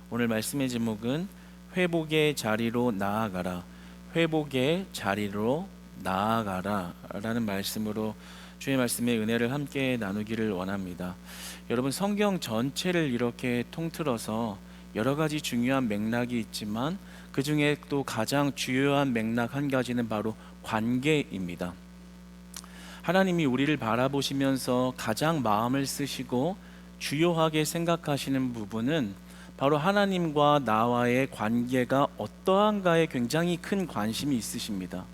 오늘 말씀의 제목은 회복의 자리로 나아가라, 회복의 자리로 나아가라 라는 말씀으로 주의 말씀의 은혜를 함께 나누기를 원합니다. 여러분, 성경 전체를 이렇게 통틀어서 여러 가지 중요한 맥락이 있지만 그 중에 또 가장 주요한 맥락 한 가지는 바로 관계입니다. 하나님이 우리를 바라보시면서 가장 마음을 쓰시고 주요하게 생각하시는 부분은 바로 하나님과 나와의 관계가 어떠한가에 굉장히 큰 관심이 있으십니다.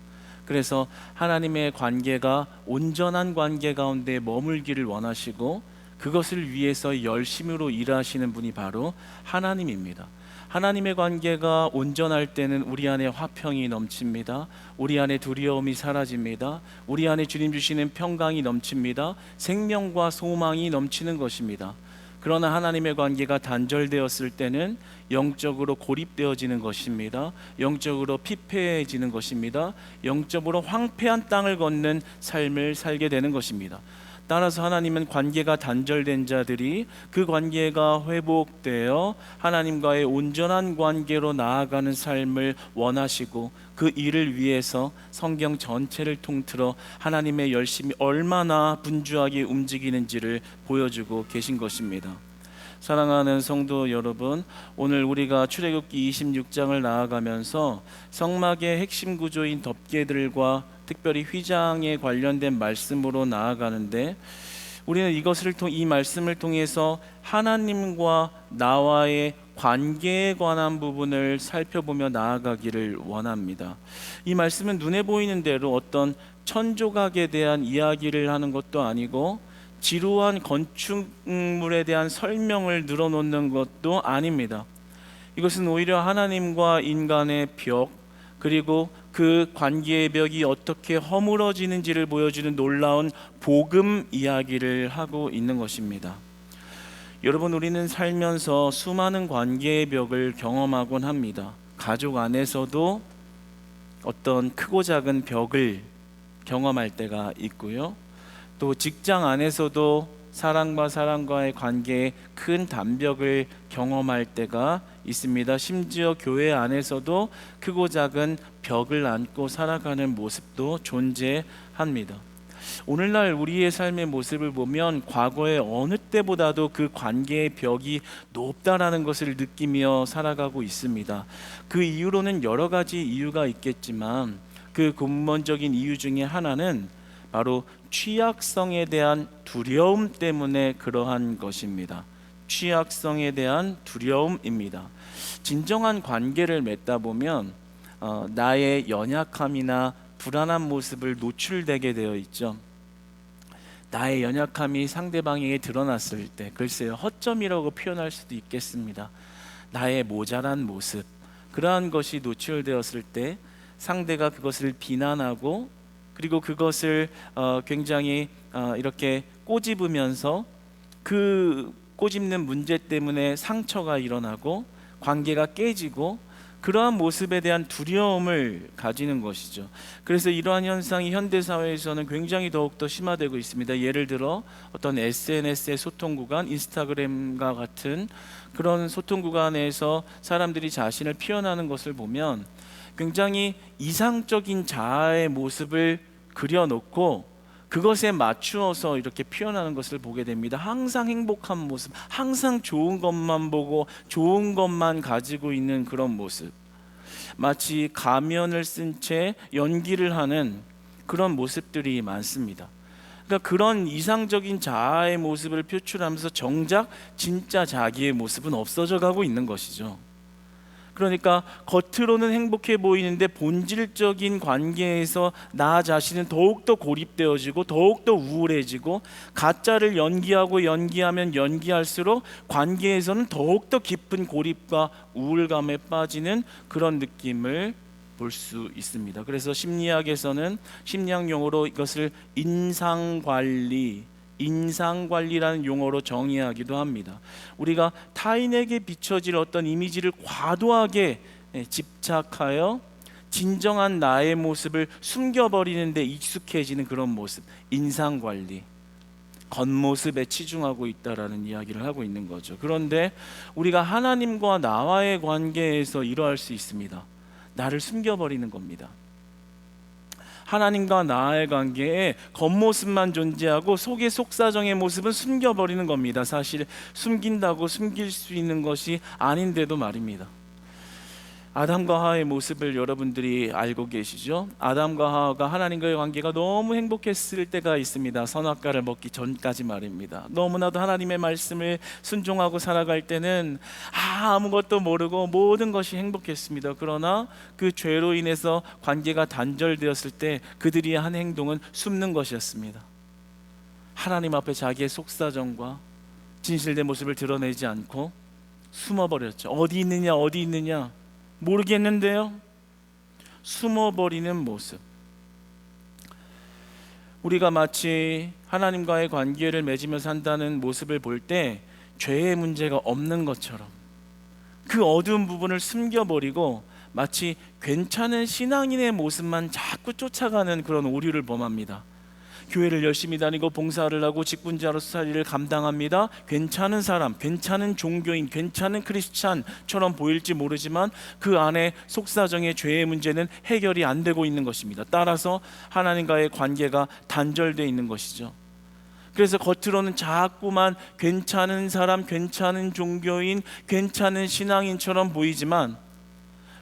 그래서 하나님의 관계가 온전한 관계 가운데 머물기를 원하시고 그것을 위해서 열심으로 일하시는 분이 바로 하나님입니다. 하나님의 관계가 온전할 때는 우리 안에 화평이 넘칩니다. 우리 안에 두려움이 사라집니다. 우리 안에 주님 주시는 평강이 넘칩니다. 생명과 소망이 넘치는 것입니다. 그러나 하나님의 관계가 단절되었을 때는 영적으로 고립되어지는 것입니다. 영적으로 피폐해지는 것입니다. 영적으로 황폐한 땅을 걷는 삶을 살게 되는 것입니다. 따라서 하나님은 관계가 단절된 자들이 그 관계가 회복되어 하나님과의 온전한 관계로 나아가는 삶을 원하시고 그 일을 위해서 성경 전체를 통틀어 하나님의 열심이 얼마나 분주하게 움직이는지를 보여주고 계신 것입니다. 사랑하는 성도 여러분, 오늘 우리가 출애굽기 26장을 나아가면서 성막의 핵심 구조인 덮개들과 특별히 휘장에 관련된 말씀으로 나아가는데, 우리는 이 말씀을 통해서 하나님과 나와의 관계에 관한 부분을 살펴보며 나아가기를 원합니다. 이 말씀은 눈에 보이는 대로 어떤 천조각에 대한 이야기를 하는 것도 아니고 지루한 건축물에 대한 설명을 늘어놓는 것도 아닙니다. 이것은 오히려 하나님과 인간의 벽, 그리고 그 관계의 벽이 어떻게 허물어지는지를 보여주는 놀라운 복음 이야기를 하고 있는 것입니다. 여러분, 우리는 살면서 수많은 관계의 벽을 경험하곤 합니다. 가족 안에서도 어떤 크고 작은 벽을 경험할 때가 있고요. 또 직장 안에서도 사람과 사람과의 관계에 큰 단벽을 경험할 때가 있습니다. 심지어 교회 안에서도 크고 작은 벽을 안고 살아가는 모습도 존재합니다. 오늘날 우리의 삶의 모습을 보면 과거의 어느 때보다도 그 관계의 벽이 높다라는 것을 느끼며 살아가고 있습니다. 그 이유로는 여러 가지 이유가 있겠지만 그 근본적인 이유 중에 하나는 바로 취약성에 대한 두려움 때문에 그러한 것입니다. 취약성에 대한 두려움입니다. 진정한 관계를 맺다 보면 나의 연약함이나 불안한 모습을 노출되게 되어 있죠. 나의 연약함이 상대방에게 드러났을 때, 글쎄요, 허점이라고 표현할 수도 있겠습니다. 나의 모자란 모습, 그러한 것이 노출되었을 때 상대가 그것을 비난하고, 그리고 그것을 굉장히 이렇게 꼬집으면서 그 꼬집는 문제 때문에 상처가 일어나고 관계가 깨지고, 그러한 모습에 대한 두려움을 가지는 것이죠. 그래서 이러한 현상이 현대사회에서는 굉장히 더욱더 심화되고 있습니다. 예를 들어 어떤 SNS의 소통 구간, 인스타그램과 같은 그런 소통 구간에서 사람들이 자신을 표현하는 것을 보면 굉장히 이상적인 자아의 모습을 그려놓고 그것에 맞추어서 이렇게 표현하는 것을 보게 됩니다. 항상 행복한 모습, 항상 좋은 것만 보고 좋은 것만 가지고 있는 그런 모습, 마치 가면을 쓴 채 연기를 하는 그런 모습들이 많습니다. 그러니까 그런 이상적인 자아의 모습을 표출하면서 정작 진짜 자기의 모습은 없어져 가고 있는 것이죠. 그러니까 겉으로는 행복해 보이는데 본질적인 관계에서 나 자신은 더욱더 고립되어지고 더욱더 우울해지고, 가짜를 연기하면 연기할수록 관계에서는 더욱더 깊은 고립과 우울감에 빠지는 그런 느낌을 볼 수 있습니다. 그래서 심리학 용어로 이것을 인상관리라는 용어로 정의하기도 합니다. 우리가 타인에게 비춰질 어떤 이미지를 과도하게 집착하여 진정한 나의 모습을 숨겨버리는 데 익숙해지는 그런 모습, 인상관리. 겉모습에 치중하고 있다라는 이야기를 하고 있는 거죠. 그런데 우리가 하나님과 나와의 관계에서 이러할 수 있습니다. 나를 숨겨버리는 겁니다. 하나님과 나의 관계에 겉모습만 존재하고 속의 속사정의 모습은 숨겨버리는 겁니다. 사실 숨긴다고 숨길 수 있는 것이 아닌데도 말입니다. 아담과 하와의 모습을 여러분들이 알고 계시죠? 아담과 하와가 하나님과의 관계가 너무 행복했을 때가 있습니다. 선악과를 먹기 전까지 말입니다. 너무나도 하나님의 말씀을 순종하고 살아갈 때는 아무것도 모르고 모든 것이 행복했습니다. 그러나 그 죄로 인해서 관계가 단절되었을 때 그들이 한 행동은 숨는 것이었습니다. 하나님 앞에 자기의 속사정과 진실된 모습을 드러내지 않고 숨어버렸죠. 어디 있느냐 모르겠는데요. 숨어버리는 모습. 우리가 마치 하나님과의 관계를 맺으며 산다는 모습을 볼 때 죄의 문제가 없는 것처럼 그 어두운 부분을 숨겨버리고 마치 괜찮은 신앙인의 모습만 자꾸 쫓아가는 그런 오류를 범합니다. 교회를 열심히 다니고 봉사를 하고 직분자로서 할 일을 감당합니다. 괜찮은 사람, 괜찮은 종교인, 괜찮은 크리스찬처럼 보일지 모르지만 그 안에 속사정의 죄의 문제는 해결이 안 되고 있는 것입니다. 따라서 하나님과의 관계가 단절되어 있는 것이죠. 그래서 겉으로는 자꾸만 괜찮은 사람, 괜찮은 종교인, 괜찮은 신앙인처럼 보이지만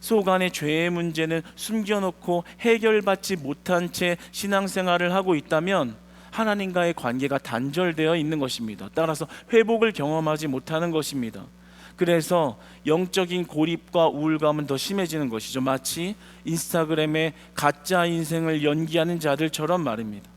속 안의 죄의 문제는 숨겨놓고 해결받지 못한 채 신앙생활을 하고 있다면 하나님과의 관계가 단절되어 있는 것입니다. 따라서 회복을 경험하지 못하는 것입니다. 그래서 영적인 고립과 우울감은 더 심해지는 것이죠. 마치 인스타그램에 가짜 인생을 연기하는 자들처럼 말입니다.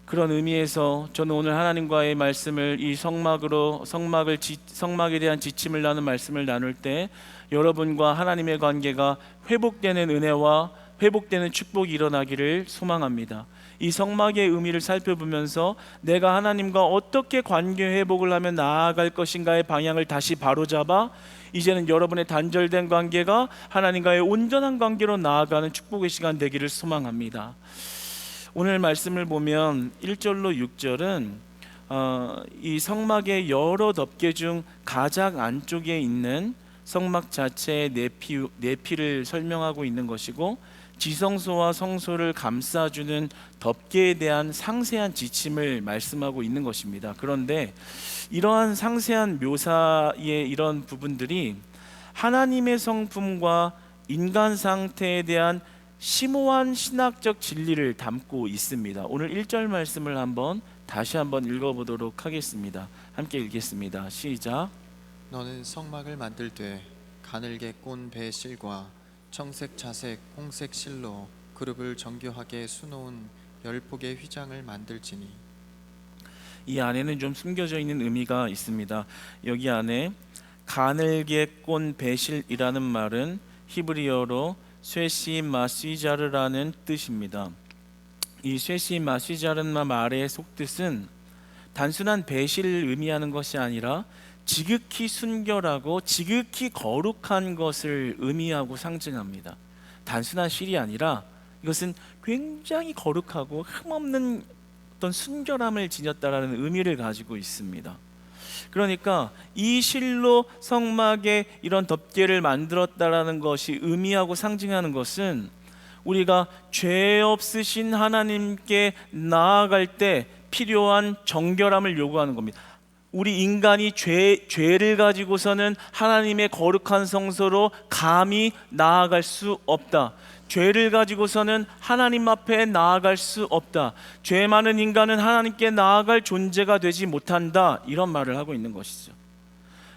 그런 의미에서 저는 오늘 하나님과의 말씀을 이 성막에 대한 지침을 나눈 말씀을 나눌 때 여러분과 하나님의 관계가 회복되는 은혜와 회복되는 축복이 일어나기를 소망합니다. 이 성막의 의미를 살펴보면서 내가 하나님과 어떻게 관계 회복을 하며 나아갈 것인가의 방향을 다시 바로잡아 이제는 여러분의 단절된 관계가 하나님과의 온전한 관계로 나아가는 축복의 시간 되기를 소망합니다. 오늘 말씀을 보면 1절로 6절은 이 성막의 여러 덮개 중 가장 안쪽에 있는 성막 자체의 내피를 설명하고 있는 것이고 지성소와 성소를 감싸주는 덮개에 대한 상세한 지침을 말씀하고 있는 것입니다. 그런데 이러한 상세한 묘사의 이런 부분들이 하나님의 성품과 인간 상태에 대한 심오한 신학적 진리를 담고 있습니다. 오늘 1절 말씀을 다시 한번 읽어보도록 하겠습니다. 함께 읽겠습니다. 시작. 너는 성막을 만들되 가늘게 꼰 배실과 청색, 자색, 홍색 실로 그룹을 정교하게 수놓은 10폭의 휘장을 만들지니. 이 안에는 좀 숨겨져 있는 의미가 있습니다. 여기 안에 가늘게 꼰 배실이라는 말은 히브리어로 쇠시 마시자르라는 뜻입니다. 이 쇠시 마시자르나 말의 속뜻은 단순한 배실을 의미하는 것이 아니라 지극히 순결하고 지극히 거룩한 것을 의미하고 상징합니다. 단순한 실이 아니라 이것은 굉장히 거룩하고 흠없는 어떤 순결함을 지녔다라는 의미를 가지고 있습니다. 그러니까 이 실로 성막에 이런 덮개를 만들었다라는 것이 의미하고 상징하는 것은 우리가 죄 없으신 하나님께 나아갈 때 필요한 정결함을 요구하는 겁니다. 우리 인간이 죄를 가지고서는 하나님의 거룩한 성소로 감히 나아갈 수 없다. 죄를 가지고서는 하나님 앞에 나아갈 수 없다. 죄 많은 인간은 하나님께 나아갈 존재가 되지 못한다. 이런 말을 하고 있는 것이죠.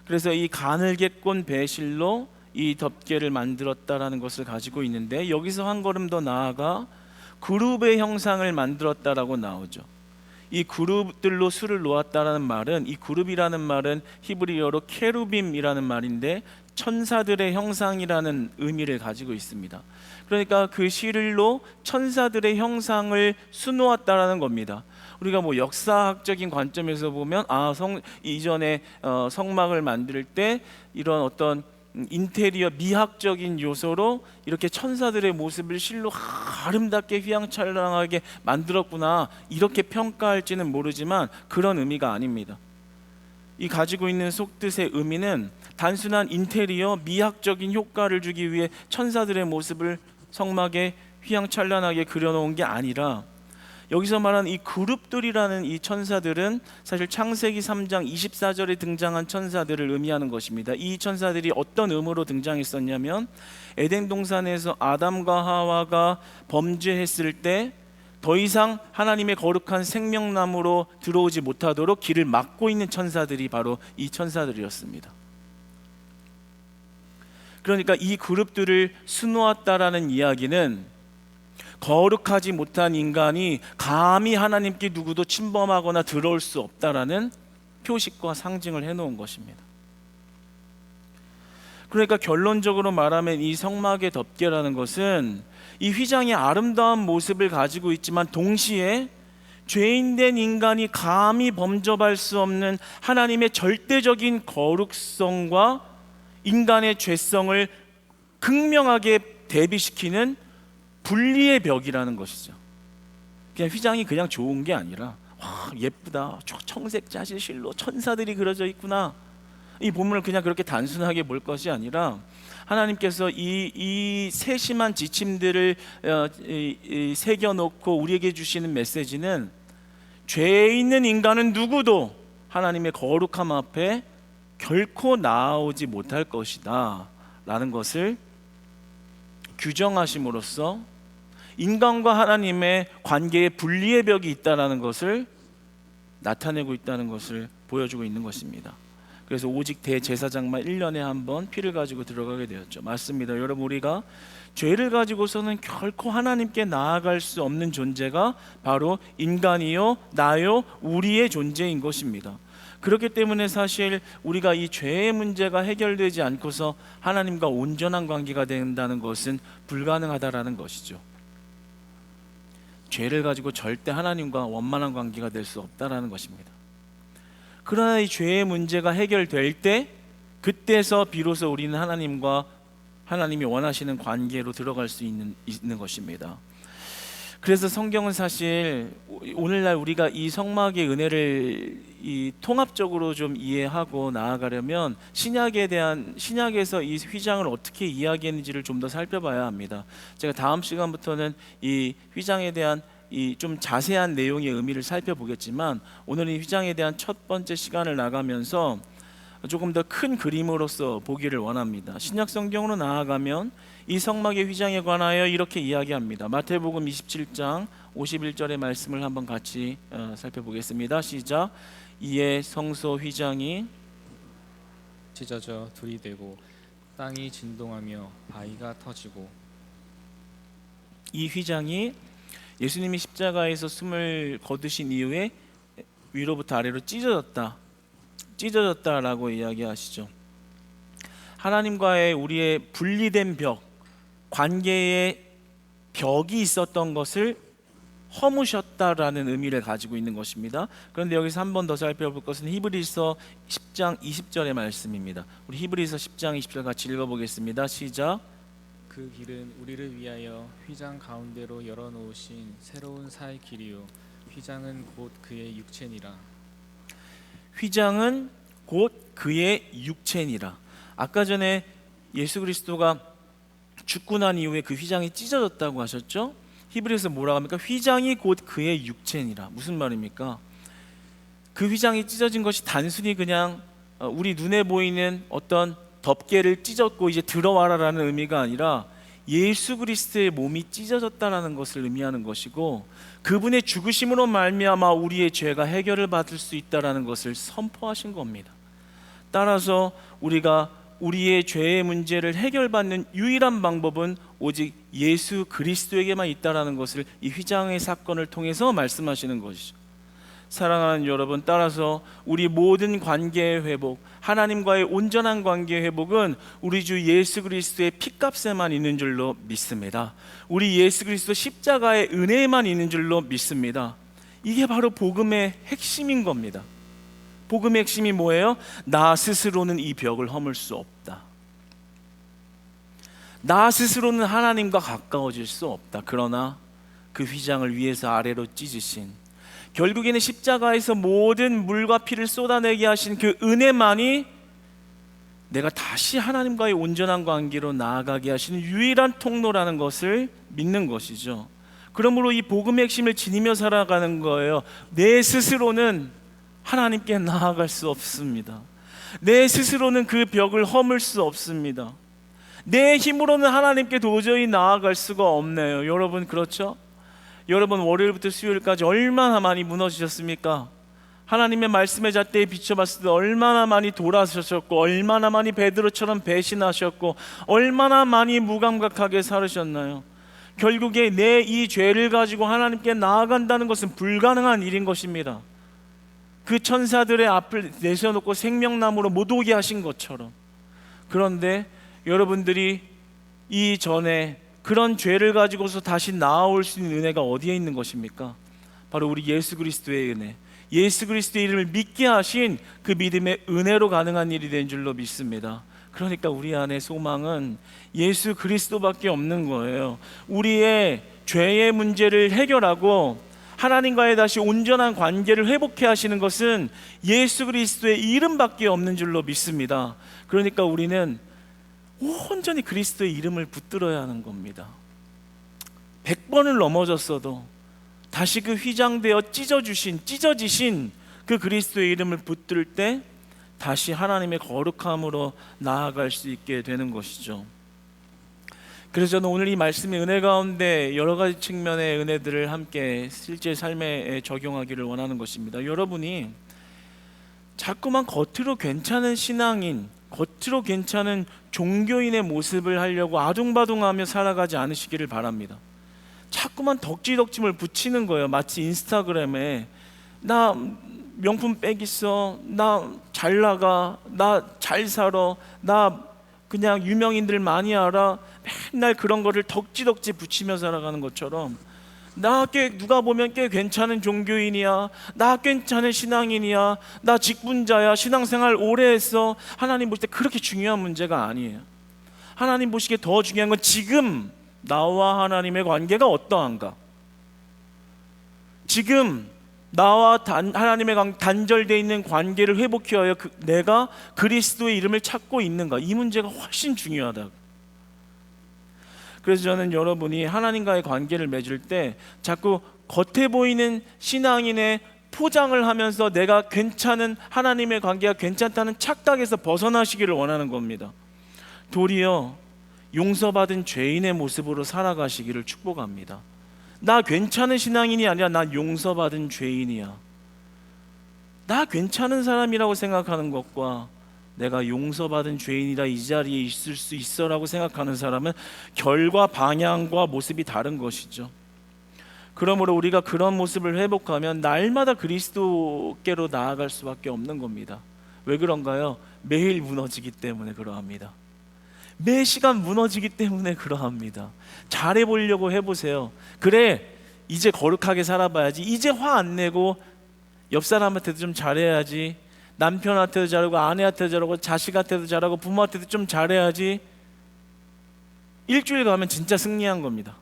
그래서 이 가늘게 꼰 배실로 이 덮개를 만들었다라는 것을 가지고 있는데 여기서 한 걸음 더 나아가 그룹의 형상을 만들었다라고 나오죠. 이 그룹들로 수를 놓았다라는 말은 이 그룹이라는 말은 히브리어로 케루빔이라는 말인데 천사들의 형상이라는 의미를 가지고 있습니다. 그러니까 그 실로 천사들의 형상을 수놓았다라는 겁니다. 우리가 뭐 역사학적인 관점에서 보면 이전에 성막을 만들 때 이런 어떤 인테리어 미학적인 요소로 이렇게 천사들의 모습을 실로 아름답게 휘황찬란하게 만들었구나, 이렇게 평가할지는 모르지만 그런 의미가 아닙니다. 이 가지고 있는 속뜻의 의미는 단순한 인테리어 미학적인 효과를 주기 위해 천사들의 모습을 성막에 휘황찬란하게 그려놓은 게 아니라, 여기서 말하는 이 그룹들이라는 이 천사들은 사실 창세기 3장 24절에 등장한 천사들을 의미하는 것입니다. 이 천사들이 어떤 의무로 등장했었냐면, 에덴 동산에서 아담과 하와가 범죄했을 때 더 이상 하나님의 거룩한 생명나무로 들어오지 못하도록 길을 막고 있는 천사들이 바로 이 천사들이었습니다. 그러니까 이 그룹들을 수놓았다라는 이야기는 거룩하지 못한 인간이 감히 하나님께 누구도 침범하거나 들어올 수 없다라는 표식과 상징을 해놓은 것입니다. 그러니까 결론적으로 말하면 이 성막의 덮개라는 것은 이 휘장의 아름다운 모습을 가지고 있지만, 동시에 죄인된 인간이 감히 범접할 수 없는 하나님의 절대적인 거룩성과 인간의 죄성을 극명하게 대비시키는 분리의 벽이라는 것이죠. 그냥 휘장이 그냥 좋은 게 아니라, 와 예쁘다, 청색 자실 실로 천사들이 그려져 있구나, 이 본문을 그냥 그렇게 단순하게 볼 것이 아니라, 하나님께서 이 세심한 지침들을 새겨놓고 우리에게 주시는 메시지는, 죄에 있는 인간은 누구도 하나님의 거룩함 앞에 결코 나아오지 못할 것이다 라는 것을 규정하심으로써 인간과 하나님의 관계에 분리의 벽이 있다는 것을 나타내고 있다는 것을 보여주고 있는 것입니다. 그래서 오직 대제사장만 1년에 한 번 피를 가지고 들어가게 되었죠. 맞습니다. 여러분, 우리가 죄를 가지고서는 결코 하나님께 나아갈 수 없는 존재가 바로 인간이요, 나요, 우리의 존재인 것입니다. 그렇기 때문에 사실 우리가 이 죄의 문제가 해결되지 않고서 하나님과 온전한 관계가 된다는 것은 불가능하다라는 것이죠. 죄를 가지고 절대 하나님과 원만한 관계가 될 수 없다라는 것입니다. 그러나 이 죄의 문제가 해결될 때, 그때서 비로소 우리는 하나님과 하나님이 원하시는 관계로 들어갈 수 있는 것입니다. 그래서 성경은 사실 오늘날 우리가 이 성막의 은혜를 통합적으로 좀 이해하고 나아가려면 신약에서 이 휘장을 어떻게 이야기했는지를 좀 더 살펴봐야 합니다. 제가 다음 시간부터는 이 휘장에 대한 이 좀 자세한 내용의 의미를 살펴보겠지만, 오늘 이 휘장에 대한 첫 번째 시간을 나가면서 조금 더 큰 그림으로서 보기를 원합니다. 신약 성경으로 나아가면 이 성막의 휘장에 관하여 이렇게 이야기합니다. 마태복음 27장 51절의 말씀을 한번 같이 살펴보겠습니다. 시작. 이에 성소 휘장이 찢어져 둘이 되고 땅이 진동하며 바위가 터지고. 이 휘장이 예수님이 십자가에서 숨을 거두신 이후에 위로부터 아래로 찢어졌다라고 이야기하시죠. 하나님과의 우리의 분리된 벽, 관계의 벽이 있었던 것을 허무셨다라는 의미를 가지고 있는 것입니다. 그런데 여기서 한 번 더 살펴볼 것은 히브리서 10장 20절의 말씀입니다. 우리 히브리서 10장 20절 같이 읽어보겠습니다. 시작. 그 길은 우리를 위하여 휘장 가운데로 열어놓으신 새로운 살 길이요 휘장은 곧 그의 육체니라. 휘장은 곧 그의 육체니라. 아까 전에 예수 그리스도가 죽고 난 이후에 그 휘장이 찢어졌다고 하셨죠? 히브리서 뭐라고 합니까? 휘장이 곧 그의 육체니라. 무슨 말입니까? 그 휘장이 찢어진 것이 단순히 그냥 우리 눈에 보이는 어떤 덮개를 찢었고 이제 들어와라라는 의미가 아니라, 예수 그리스도의 몸이 찢어졌다라는 것을 의미하는 것이고, 그분의 죽으심으로 말미암아 우리의 죄가 해결을 받을 수 있다라는 것을 선포하신 겁니다. 따라서 우리가 우리의 죄의 문제를 해결받는 유일한 방법은 오직 예수 그리스도에게만 있다라는 것을 이 휘장의 사건을 통해서 말씀하시는 것이죠. 사랑하는 여러분, 따라서 우리 모든 관계의 회복, 하나님과의 온전한 관계의 회복은 우리 주 예수 그리스도의 피값에만 있는 줄로 믿습니다. 우리 예수 그리스도 십자가의 은혜에만 있는 줄로 믿습니다. 이게 바로 복음의 핵심인 겁니다. 복음의 핵심이 뭐예요? 나 스스로는 이 벽을 허물 수 없다. 나 스스로는 하나님과 가까워질 수 없다. 그러나 그 휘장을 위에서 아래로 찢으신, 결국에는 십자가에서 모든 물과 피를 쏟아내게 하신 그 은혜만이 내가 다시 하나님과의 온전한 관계로 나아가게 하시는 유일한 통로라는 것을 믿는 것이죠. 그러므로 이 복음의 핵심을 지니며 살아가는 거예요. 내 스스로는 하나님께 나아갈 수 없습니다. 내 스스로는 그 벽을 허물 수 없습니다. 내 힘으로는 하나님께 도저히 나아갈 수가 없네요. 여러분 그렇죠? 여러분 월요일부터 수요일까지 얼마나 많이 무너지셨습니까? 하나님의 말씀의 잣대에 비춰봤을 때 얼마나 많이 돌아서셨고, 얼마나 많이 베드로처럼 배신하셨고, 얼마나 많이 무감각하게 살으셨나요? 결국에 내 이 죄를 가지고 하나님께 나아간다는 것은 불가능한 일인 것입니다. 그 천사들의 앞을 내세워놓고 생명나무로 못 오게 하신 것처럼. 그런데 여러분들이 이전에 그런 죄를 가지고서 다시 나아올 수 있는 은혜가 어디에 있는 것입니까? 바로 우리 예수 그리스도의 은혜, 예수 그리스도의 이름을 믿게 하신 그 믿음의 은혜로 가능한 일이 된 줄로 믿습니다. 그러니까 우리 안에 소망은 예수 그리스도밖에 없는 거예요. 우리의 죄의 문제를 해결하고 하나님과의 다시 온전한 관계를 회복해 하시는 것은 예수 그리스도의 이름밖에 없는 줄로 믿습니다. 그러니까 우리는 온전히 그리스도의 이름을 붙들어야 하는 겁니다. 100번을 넘어졌어도 다시 그 휘장되어 찢어지신 그 그리스도의 이름을 붙들 때 다시 하나님의 거룩함으로 나아갈 수 있게 되는 것이죠. 그래서 저는 오늘 이 말씀의 은혜 가운데 여러 가지 측면의 은혜들을 함께 실제 삶에 적용하기를 원하는 것입니다. 여러분이 자꾸만 겉으로 괜찮은 신앙인, 겉으로 괜찮은 종교인의 모습을 하려고 아둥바둥하며 살아가지 않으시기를 바랍니다. 자꾸만 덕지덕짐을 붙이는 거예요. 마치 인스타그램에 나 명품 백 있어, 나 잘 나가, 나 잘 살아, 나 그냥 유명인들 많이 알아, 맨날 그런 거를 덕지덕지 붙이며 살아가는 것처럼 나 누가 보면 꽤 괜찮은 종교인이야, 나 괜찮은 신앙인이야, 나 직분자야, 신앙생활 오래 했어. 하나님 보실 때 그렇게 중요한 문제가 아니에요. 하나님 보시기에 더 중요한 건 지금 나와 하나님의 관계가 어떠한가, 지금 나와 하나님의 단절되어 있는 관계를 회복해 하여 내가 그리스도의 이름을 찾고 있는가, 이 문제가 훨씬 중요하다. 그래서 저는 여러분이 하나님과의 관계를 맺을 때 자꾸 겉에 보이는 신앙인의 포장을 하면서 내가 괜찮은, 하나님의 관계가 괜찮다는 착각에서 벗어나시기를 원하는 겁니다. 도리어 용서받은 죄인의 모습으로 살아가시기를 축복합니다. 나 괜찮은 신앙인이 아니라 나 용서받은 죄인이야. 나 괜찮은 사람이라고 생각하는 것과 내가 용서받은 죄인이라 이 자리에 있을 수 있어 라고 생각하는 사람은 결과, 방향과 모습이 다른 것이죠. 그러므로 우리가 그런 모습을 회복하면 날마다 그리스도께로 나아갈 수밖에 없는 겁니다. 왜 그런가요? 매일 무너지기 때문에 그러합니다. 매 시간 무너지기 때문에 그러합니다. 잘해보려고 해보세요. 그래, 이제 거룩하게 살아봐야지, 이제 화 안 내고 옆 사람한테도 좀 잘해야지, 남편한테도 잘하고 아내한테도 잘하고 자식한테도 잘하고 부모한테도 좀 잘해야지. 일주일 가면 진짜 승리한 겁니다.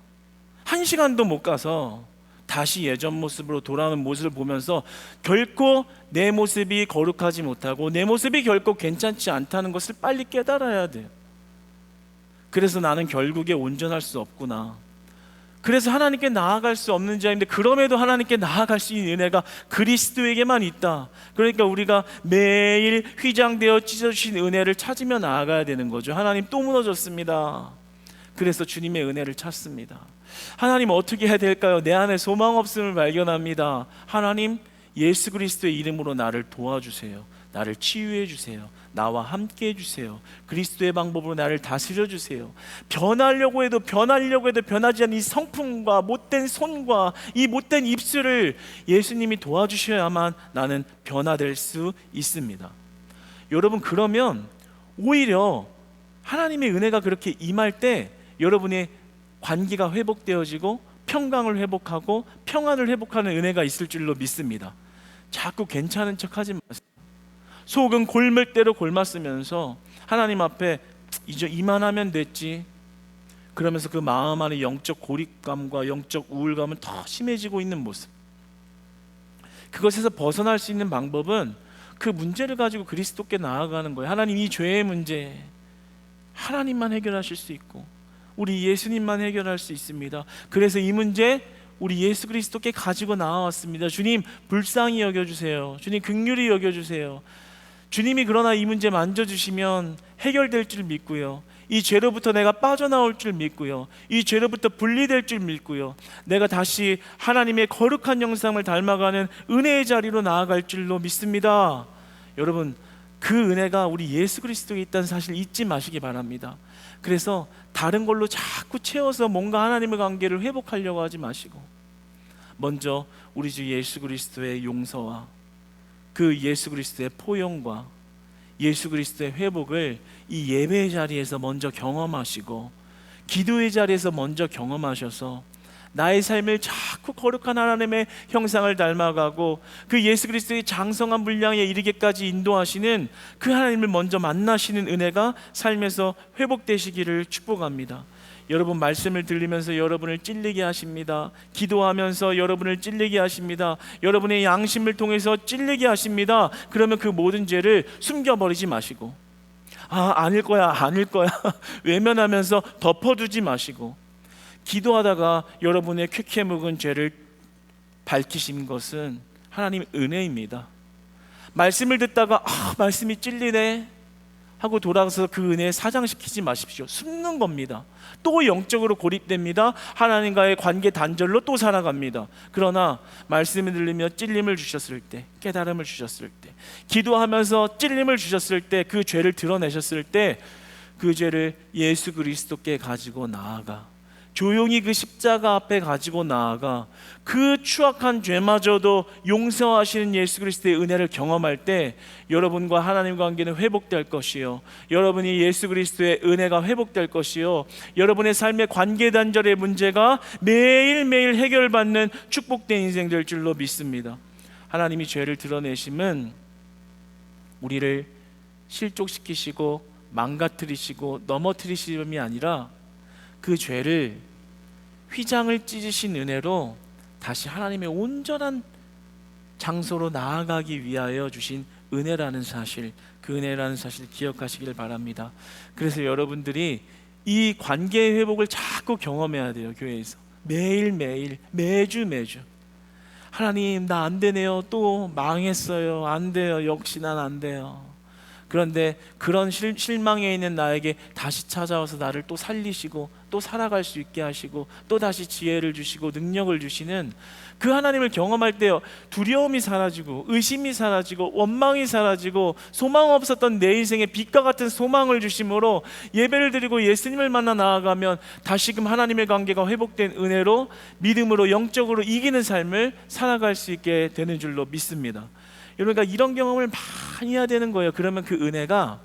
1시간도 못 가서 다시 예전 모습으로 돌아오는 모습을 보면서 결코 내 모습이 거룩하지 못하고 내 모습이 결코 괜찮지 않다는 것을 빨리 깨달아야 돼요. 그래서 나는 결국에 온전할 수 없구나, 그래서 하나님께 나아갈 수 없는 자인데 그럼에도 하나님께 나아갈 수 있는 은혜가 그리스도에게만 있다. 그러니까 우리가 매일 휘장되어 찢어주신 은혜를 찾으며 나아가야 되는 거죠. 하나님 또 무너졌습니다. 그래서 주님의 은혜를 찾습니다. 하나님 어떻게 해야 될까요? 내 안에 소망 없음을 발견합니다. 하나님, 예수 그리스도의 이름으로 나를 도와주세요. 나를 치유해 주세요. 나와 함께 해주세요. 그리스도의 방법으로 나를 다스려 주세요. 변하려고 해도 변하지 않는 이 성품과 못된 손과 이 못된 입술을 예수님이 도와주셔야만 나는 변화될 수 있습니다. 여러분, 그러면 오히려 하나님의 은혜가 그렇게 임할 때 여러분의 관계가 회복되어지고 평강을 회복하고 평안을 회복하는 은혜가 있을 줄로 믿습니다. 자꾸 괜찮은 척하지 마세요. 속은 골물 대로 골맞으면서 하나님 앞에 이제 이만하면 됐지, 그러면서 그 마음 안에 영적 고립감과 영적 우울감은 더 심해지고 있는 모습. 그것에서 벗어날 수 있는 방법은 그 문제를 가지고 그리스도께 나아가는 거예요. 하나님, 이 죄의 문제 하나님만 해결하실 수 있고 우리 예수님만 해결할 수 있습니다. 그래서 이 문제 우리 예수 그리스도께 가지고 나아왔습니다. 주님, 불쌍히 여겨주세요. 주님, 긍휼히 여겨주세요. 주님이 그러나 이 문제 만져주시면 해결될 줄 믿고요, 이 죄로부터 내가 빠져나올 줄 믿고요, 이 죄로부터 분리될 줄 믿고요, 내가 다시 하나님의 거룩한 형상을 닮아가는 은혜의 자리로 나아갈 줄로 믿습니다. 여러분, 그 은혜가 우리 예수 그리스도에 있다는 사실 잊지 마시기 바랍니다. 그래서 다른 걸로 자꾸 채워서 뭔가 하나님의 관계를 회복하려고 하지 마시고, 먼저 우리 주 예수 그리스도의 용서와 그 예수 그리스도의 포용과 예수 그리스도의 회복을 이 예배의 자리에서 먼저 경험하시고, 기도의 자리에서 먼저 경험하셔서 나의 삶을 자꾸 거룩한 하나님의 형상을 닮아가고 그 예수 그리스도의 장성한 분량에 이르기까지 인도하시는 그 하나님을 먼저 만나시는 은혜가 삶에서 회복되시기를 축복합니다. 여러분, 말씀을 들리면서 여러분을 찔리게 하십니다. 기도하면서 여러분을 찔리게 하십니다. 여러분의 양심을 통해서 찔리게 하십니다. 그러면 그 모든 죄를 숨겨버리지 마시고, 아닐 거야 외면하면서 덮어두지 마시고, 기도하다가 여러분의 쾌쾌 묵은 죄를 밝히신 것은 하나님 은혜입니다. 말씀을 듣다가 말씀이 찔리네 하고 돌아가서 그 은혜에 사장시키지 마십시오. 숨는 겁니다. 또 영적으로 고립됩니다. 하나님과의 관계 단절로 또 살아갑니다. 그러나 말씀을 들리며 찔림을 주셨을 때, 깨달음을 주셨을 때, 기도하면서 찔림을 주셨을 때, 그 죄를 드러내셨을 때 그 죄를 예수 그리스도께 가지고 나아가 조용히 그 십자가 앞에 가지고 나아가 그 추악한 죄마저도 용서하시는 예수 그리스도의 은혜를 경험할 때 여러분과 하나님 관계는 회복될 것이요, 여러분이 예수 그리스도의 은혜가 회복될 것이요, 여러분의 삶의 관계 단절의 문제가 매일매일 해결받는 축복된 인생 될 줄로 믿습니다. 하나님이 죄를 드러내심은 우리를 실족시키시고 망가뜨리시고 넘어뜨리심이 아니라 그 죄를 휘장을 찢으신 은혜로 다시 하나님의 온전한 장소로 나아가기 위하여 주신 은혜라는 사실, 그 은혜라는 사실 기억하시길 바랍니다. 그래서 여러분들이 이 관계의 회복을 자꾸 경험해야 돼요. 교회에서 매일매일, 매주 하나님, 나 안 되네요. 또 망했어요. 안 돼요. 역시 난 안 돼요. 그런데 그런 실망에 있는 나에게 다시 찾아와서 나를 또 살리시고 또 살아갈 수 있게 하시고 또 다시 지혜를 주시고 능력을 주시는 그 하나님을 경험할 때요, 두려움이 사라지고 의심이 사라지고 원망이 사라지고 소망 없었던 내 인생에 빛과 같은 소망을 주심으로 예배를 드리고 예수님을 만나 나아가면 다시금 하나님의 관계가 회복된 은혜로 믿음으로 영적으로 이기는 삶을 살아갈 수 있게 되는 줄로 믿습니다. 그러니까 이런 경험을 많이 해야 되는 거예요. 그러면 그 은혜가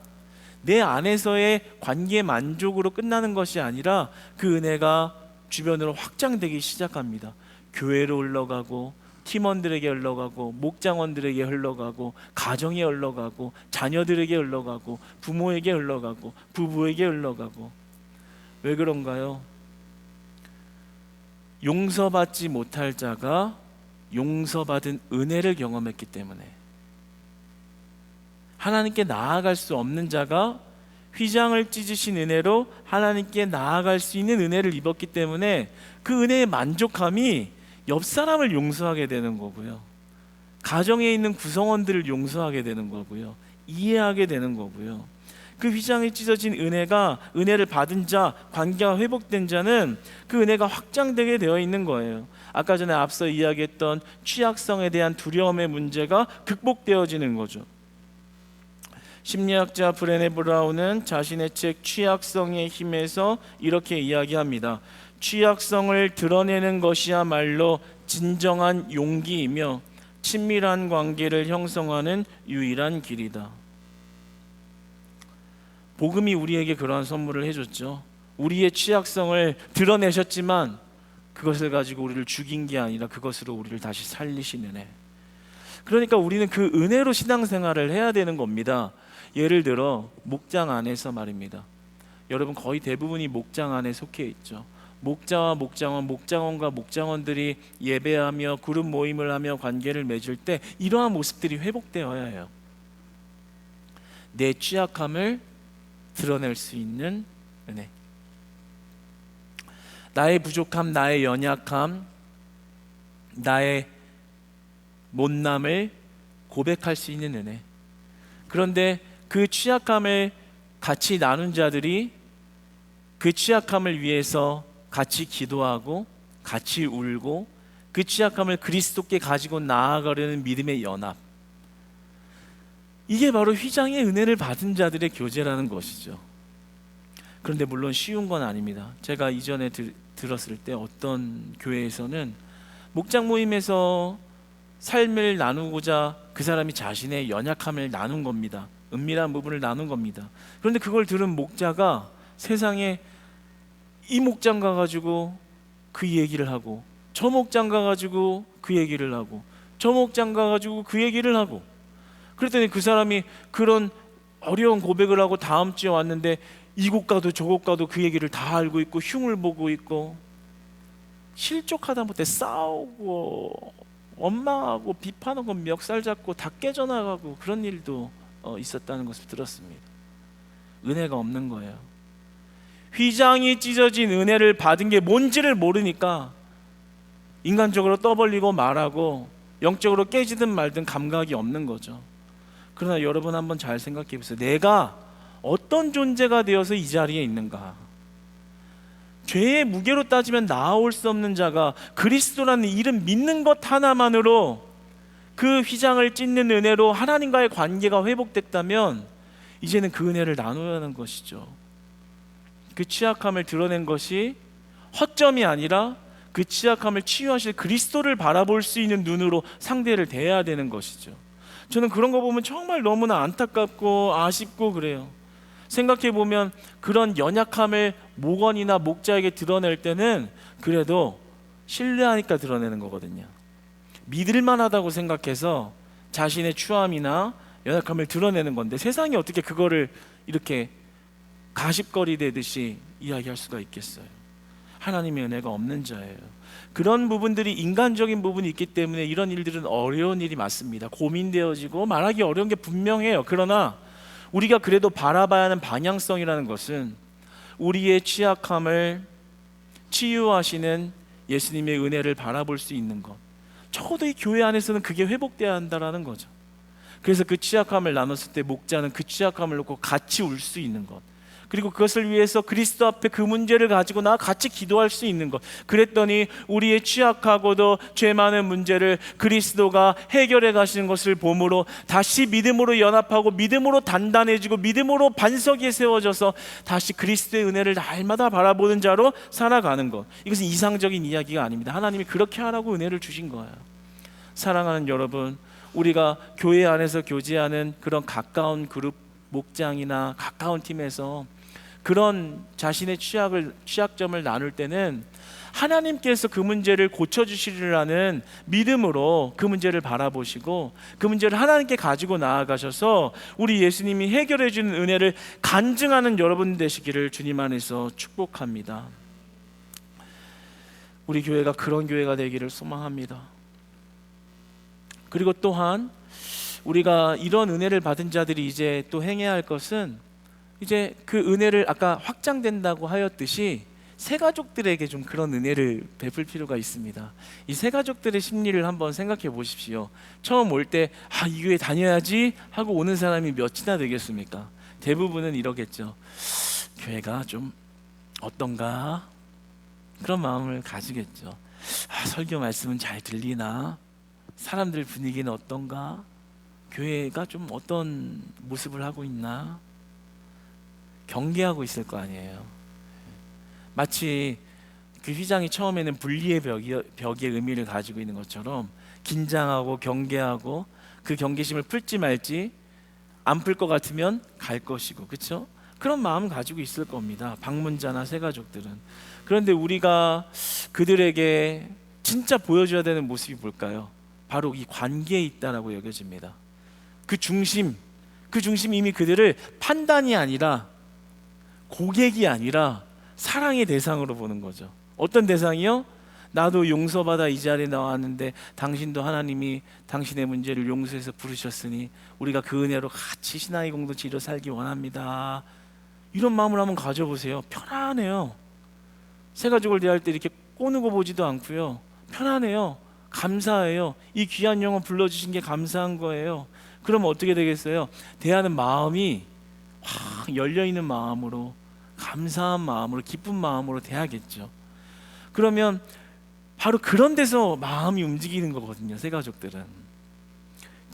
내 안에서의 관계 만족으로 끝나는 것이 아니라 그 은혜가 주변으로 확장되기 시작합니다. 교회로 흘러가고 팀원들에게 흘러가고 목장원들에게 흘러가고 가정에 흘러가고 자녀들에게 흘러가고 부모에게 흘러가고 부부에게 흘러가고. 왜 그런가요? 용서받지 못할 자가 용서받은 은혜를 경험했기 때문에, 하나님께 나아갈 수 없는 자가 휘장을 찢으신 은혜로 하나님께 나아갈 수 있는 은혜를 입었기 때문에 그 은혜의 만족함이 옆 사람을 용서하게 되는 거고요, 가정에 있는 구성원들을 용서하게 되는 거고요, 이해하게 되는 거고요. 그 휘장이 찢어진 은혜를 받은 자, 관계가 회복된 자는 그 은혜가 확장되게 되어 있는 거예요. 아까 전에 앞서 이야기했던 취약성에 대한 두려움의 문제가 극복되어지는 거죠. 심리학자 브레네 브라운은 자신의 책 취약성의 힘에서 이렇게 이야기합니다. 취약성을 드러내는 것이야말로 진정한 용기이며 친밀한 관계를 형성하는 유일한 길이다. 복음이 우리에게 그러한 선물을 해줬죠. 우리의 취약성을 드러내셨지만 그것을 가지고 우리를 죽인 게 아니라 그것으로 우리를 다시 살리신 은혜. 그러니까 우리는 그 은혜로 신앙생활을 해야 되는 겁니다. 예를 들어 목장 안에서 말입니다. 여러분 거의 대부분이 목장 안에 속해 있죠. 목자와 목장원, 목장원과 목장원들이 예배하며 그룹 모임을 하며 관계를 맺을 때 이러한 모습들이 회복되어야 해요. 내 취약함을 드러낼 수 있는 은혜, 나의 부족함, 나의 연약함, 나의 못남을 고백할 수 있는 은혜. 그런데 그 취약함을 같이 나눈 자들이 그 취약함을 위해서 같이 기도하고 같이 울고 그 취약함을 그리스도께 가지고 나아가려는 믿음의 연합, 이게 바로 휘장의 은혜를 받은 자들의 교제라는 것이죠. 그런데 물론 쉬운 건 아닙니다. 제가 이전에 들었을 때 어떤 교회에서는 목장 모임에서 삶을 나누고자 그 사람이 자신의 연약함을 나눈 겁니다. 은밀한 부분을 나눈 겁니다. 그런데 그걸 들은 목자가 세상에 이 목장 가가지고 그 얘기를 하고, 저 목장 가가지고 그 얘기를 하고, 저 목장 가가지고 그 얘기를 하고, 그랬더니 그 사람이 그런 어려운 고백을 하고 다음 주에 왔는데 이곳 가도 저곳 가도 그 얘기를 다 알고 있고 흉을 보고 있고, 실족하다 못해 싸우고 원망하고 비판하고 멱살 잡고 다 깨져나가고 그런 일도 있었다는 것을 들었습니다. 은혜가 없는 거예요. 휘장이 찢어진 은혜를 받은 게 뭔지를 모르니까 인간적으로 떠벌리고 말하고 영적으로 깨지든 말든 감각이 없는 거죠. 그러나 여러분 한번 잘 생각해 보세요. 내가 어떤 존재가 되어서 이 자리에 있는가? 죄의 무게로 따지면 나아올 수 없는 자가 그리스도라는 이름 믿는 것 하나만으로 그 휘장을 찢는 은혜로 하나님과의 관계가 회복됐다면 이제는 그 은혜를 나누야 하는 것이죠. 그 취약함을 드러낸 것이 허점이 아니라 그 취약함을 치유하실 그리스도를 바라볼 수 있는 눈으로 상대를 대해야 되는 것이죠. 저는 그런 거 보면 정말 너무나 안타깝고 아쉽고 그래요. 생각해보면 그런 연약함을 목원이나 목자에게 드러낼 때는 그래도 신뢰하니까 드러내는 거거든요. 믿을만하다고 생각해서 자신의 추함이나 연약함을 드러내는 건데, 세상이 어떻게 그거를 이렇게 가십거리되듯이 이야기할 수가 있겠어요. 하나님의 은혜가 없는 자예요. 그런 부분들이 인간적인 부분이 있기 때문에 이런 일들은 어려운 일이 맞습니다. 고민되어지고 말하기 어려운 게 분명해요. 그러나 우리가 그래도 바라봐야 하는 방향성이라는 것은 우리의 취약함을 치유하시는 예수님의 은혜를 바라볼 수 있는 것, 적어도 이 교회 안에서는 그게 회복돼야 한다는 거죠. 그래서 그 취약함을 나눴을 때 목자는 그 취약함을 놓고 같이 울 수 있는 것, 그리고 그것을 위해서 그리스도 앞에 그 문제를 가지고 나 같이 기도할 수 있는 것. 그랬더니 우리의 취약하고도 죄 많은 문제를 그리스도가 해결해 가시는 것을 보므로 다시 믿음으로 연합하고 믿음으로 단단해지고 믿음으로 반석에 세워져서 다시 그리스도의 은혜를 날마다 바라보는 자로 살아가는 것. 이것은 이상적인 이야기가 아닙니다. 하나님이 그렇게 하라고 은혜를 주신 거예요. 사랑하는 여러분, 우리가 교회 안에서 교제하는 그런 가까운 그룹 목장이나 가까운 팀에서 그런 자신의 취약점을 나눌 때는 하나님께서 그 문제를 고쳐주시리라는 믿음으로 그 문제를 바라보시고 그 문제를 하나님께 가지고 나아가셔서 우리 예수님이 해결해 주는 은혜를 간증하는 여러분 되시기를 주님 안에서 축복합니다. 우리 교회가 그런 교회가 되기를 소망합니다. 그리고 또한 우리가 이런 은혜를 받은 자들이 이제 또 행해야 할 것은, 이제 그 은혜를 아까 확장된다고 하였듯이 새 가족들에게 좀 그런 은혜를 베풀 필요가 있습니다. 이 새 가족들의 심리를 한번 생각해 보십시오. 처음 올 때 이 교회 다녀야지 하고 오는 사람이 몇이나 되겠습니까? 대부분은 이러겠죠. 교회가 좀 어떤가? 그런 마음을 가지겠죠. 설교 말씀은 잘 들리나? 사람들 분위기는 어떤가? 교회가 좀 어떤 모습을 하고 있나? 경계하고 있을 거 아니에요. 마치 그 휘장이 처음에는 분리의 벽의 의미를 가지고 있는 것처럼 긴장하고 경계하고 그 경계심을 풀지 말지, 안 풀 것 같으면 갈 것이고, 그렇죠? 그런 마음 가지고 있을 겁니다. 방문자나 새 가족들은. 그런데 우리가 그들에게 진짜 보여줘야 되는 모습이 뭘까요? 바로 이 관계에 있다라고 여겨집니다. 그 중심이 이미 그들을 판단이 아니라 고객이 아니라 사랑의 대상으로 보는 거죠. 어떤 대상이요? 나도 용서받아 이 자리에 나왔는데 당신도 하나님이 당신의 문제를 용서해서 부르셨으니 우리가 그 은혜로 같이 신앙의 공동체로 살기 원합니다. 이런 마음을 한번 가져보세요. 편안해요. 새 가족을 대할 때 이렇게 꼬누고 보지도 않고요. 편안해요. 감사해요. 이 귀한 영혼 불러주신 게 감사한 거예요. 그러면 어떻게 되겠어요? 대하는 마음이 확 열려있는 마음으로, 감사한 마음으로, 기쁜 마음으로 대하겠죠. 그러면 바로 그런 데서 마음이 움직이는 거거든요. 새 가족들은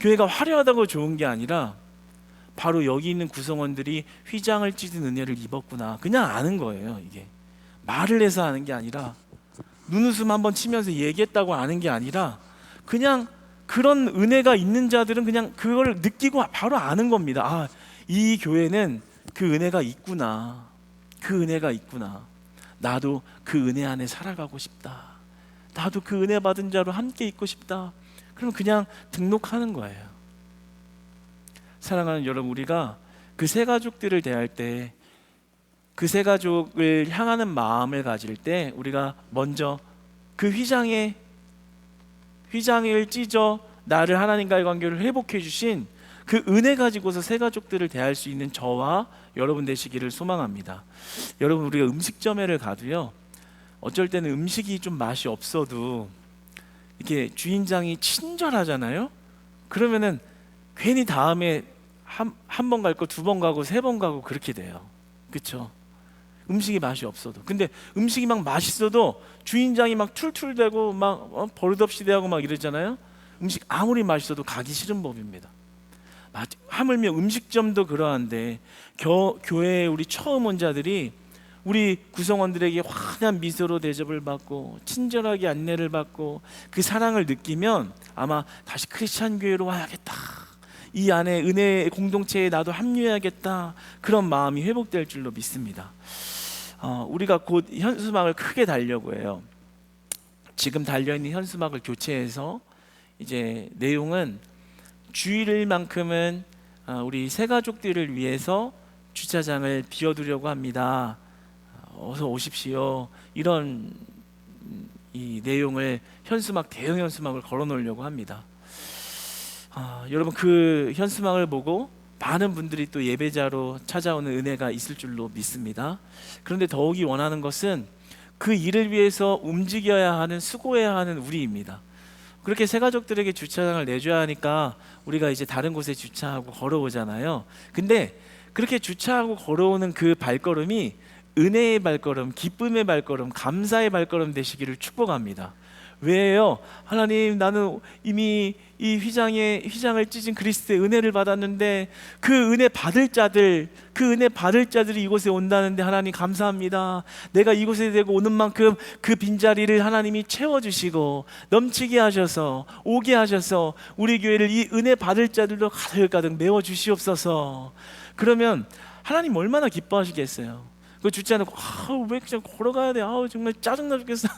교회가 화려하다고 좋은 게 아니라 바로 여기 있는 구성원들이 휘장을 찢은 은혜를 입었구나, 그냥 아는 거예요. 이게 말을 해서 아는 게 아니라, 눈웃음 한번 치면서 얘기했다고 아는 게 아니라, 그냥 그런 은혜가 있는 자들은 그냥 그걸 느끼고 바로 아는 겁니다. 아, 이 교회는 그 은혜가 있구나, 그 은혜가 있구나, 나도 그 은혜 안에 살아가고 싶다, 나도 그 은혜 받은 자로 함께 있고 싶다. 그럼 그냥 등록하는 거예요. 사랑하는 여러분, 우리가 그 새 가족들을 대할 때, 그 새 가족을 향하는 마음을 가질 때, 우리가 먼저 그 휘장을 찢어 나를 하나님과의 관계를 회복해 주신 그 은혜 가지고서 새 가족들을 대할 수 있는 저와 여러분 되시기를 소망합니다. 여러분, 우리가 음식점에를 가도요, 어쩔 때는 음식이 좀 맛이 없어도 이렇게 주인장이 친절하잖아요. 그러면은 괜히 다음에 한 번 갈 거 두 번 가고 세 번 가고 그렇게 돼요. 그렇죠? 음식이 맛이 없어도. 근데 음식이 막 맛있어도 주인장이 막 툴툴대고 막 버릇없이 대하고 막 이러잖아요. 음식 아무리 맛있어도 가기 싫은 법입니다. 하물며 음식점도 그러한데, 교회에 우리 처음 온 자들이 우리 구성원들에게 환한 미소로 대접을 받고 친절하게 안내를 받고 그 사랑을 느끼면 아마 다시 크리스찬 교회로 와야겠다, 이 안에 은혜 공동체에 나도 합류해야겠다, 그런 마음이 회복될 줄로 믿습니다. 우리가 곧 현수막을 크게 달려고 해요. 지금 달려있는 현수막을 교체해서 이제 내용은 주일만큼은 우리 새 가족들을 위해서 주차장을 비워두려고 합니다. 어서 오십시오. 이런 이 내용을 현수막, 대형 현수막을 걸어 놓으려고 합니다. 여러분, 그 현수막을 보고 많은 분들이 또 예배자로 찾아오는 은혜가 있을 줄로 믿습니다. 그런데 더욱이 원하는 것은 그 일을 위해서 움직여야 하는, 수고해야 하는 우리입니다. 그렇게 새 가족들에게 주차장을 내줘야 하니까 우리가 이제 다른 곳에 주차하고 걸어오잖아요. 근데 그렇게 주차하고 걸어오는 그 발걸음이 은혜의 발걸음, 기쁨의 발걸음, 감사의 발걸음 되시기를 축복합니다. 왜요? 하나님, 나는 이미 이 휘장을 찢은 그리스도의 은혜를 받았는데 그 은혜 받을 자들이 이곳에 온다는데 하나님 감사합니다. 내가 이곳에 대고 오는 만큼 그 빈자리를 하나님이 채워주시고 넘치게 하셔서, 오게 하셔서 우리 교회를 이 은혜 받을 자들로 가득가득 메워주시옵소서. 그러면 하나님 얼마나 기뻐하시겠어요. 그 주차해놓고 왜 그냥 걸어가야 돼, 정말 짜증나 죽겠어.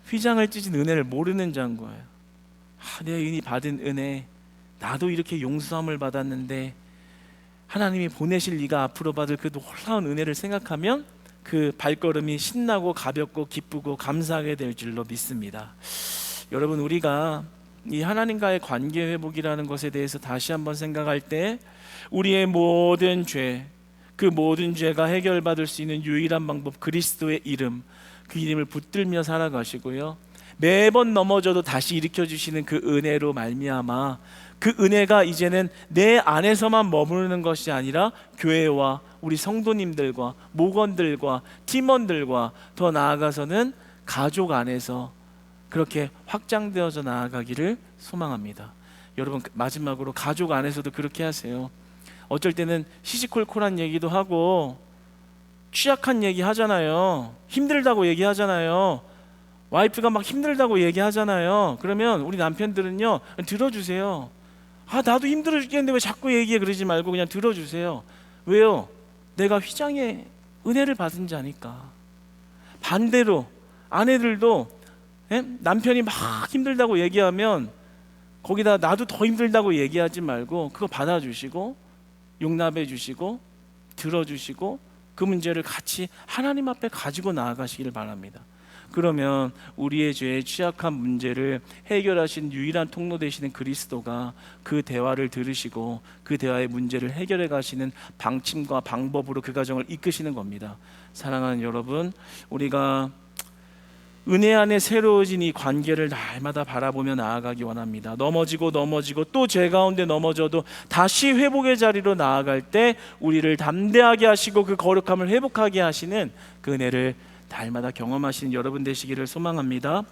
휘장을 찢은 은혜를 모르는 자인 거예요. 내 이미 받은 은혜, 나도 이렇게 용서함을 받았는데 하나님이 보내실 네가 앞으로 받을 그 놀라운 은혜를 생각하면 그 발걸음이 신나고 가볍고 기쁘고 감사하게 될 줄로 믿습니다. 여러분, 우리가 이 하나님과의 관계 회복이라는 것에 대해서 다시 한번 생각할 때, 우리의 모든 죄, 그 모든 죄가 해결받을 수 있는 유일한 방법, 그리스도의 이름, 그 이름을 붙들며 살아가시고요, 매번 넘어져도 다시 일으켜주시는 그 은혜로 말미암아 그 은혜가 이제는 내 안에서만 머무르는 것이 아니라 교회와 우리 성도님들과 목원들과 팀원들과 더 나아가서는 가족 안에서 그렇게 확장되어져 나아가기를 소망합니다. 여러분, 마지막으로 가족 안에서도 그렇게 하세요. 어쩔 때는 시시콜콜한 얘기도 하고 취약한 얘기 하잖아요. 힘들다고 얘기하잖아요. 와이프가 막 힘들다고 얘기하잖아요. 그러면 우리 남편들은요, 들어주세요. 나도 힘들어 죽겠는데 왜 자꾸 얘기해, 그러지 말고 그냥 들어주세요. 왜요? 내가 휘장의 은혜를 받은 자니까. 반대로 아내들도 남편이 막 힘들다고 얘기하면 거기다 나도 더 힘들다고 얘기하지 말고 그거 받아주시고 용납해 주시고 들어주시고 그 문제를 같이 하나님 앞에 가지고 나아가시기를 바랍니다. 그러면 우리의 죄의 취약한 문제를 해결하신 유일한 통로 되시는 그리스도가 그 대화를 들으시고 그 대화의 문제를 해결해 가시는 방침과 방법으로 그 가정을 이끄시는 겁니다. 사랑하는 여러분, 우리가 은혜 안에 새로워진 이 관계를 날마다 바라보며 나아가기 원합니다. 넘어지고 또 죄 가운데 넘어져도 다시 회복의 자리로 나아갈 때 우리를 담대하게 하시고 그 거룩함을 회복하게 하시는 그 은혜를 날마다 경험하시는 여러분 되시기를 소망합니다.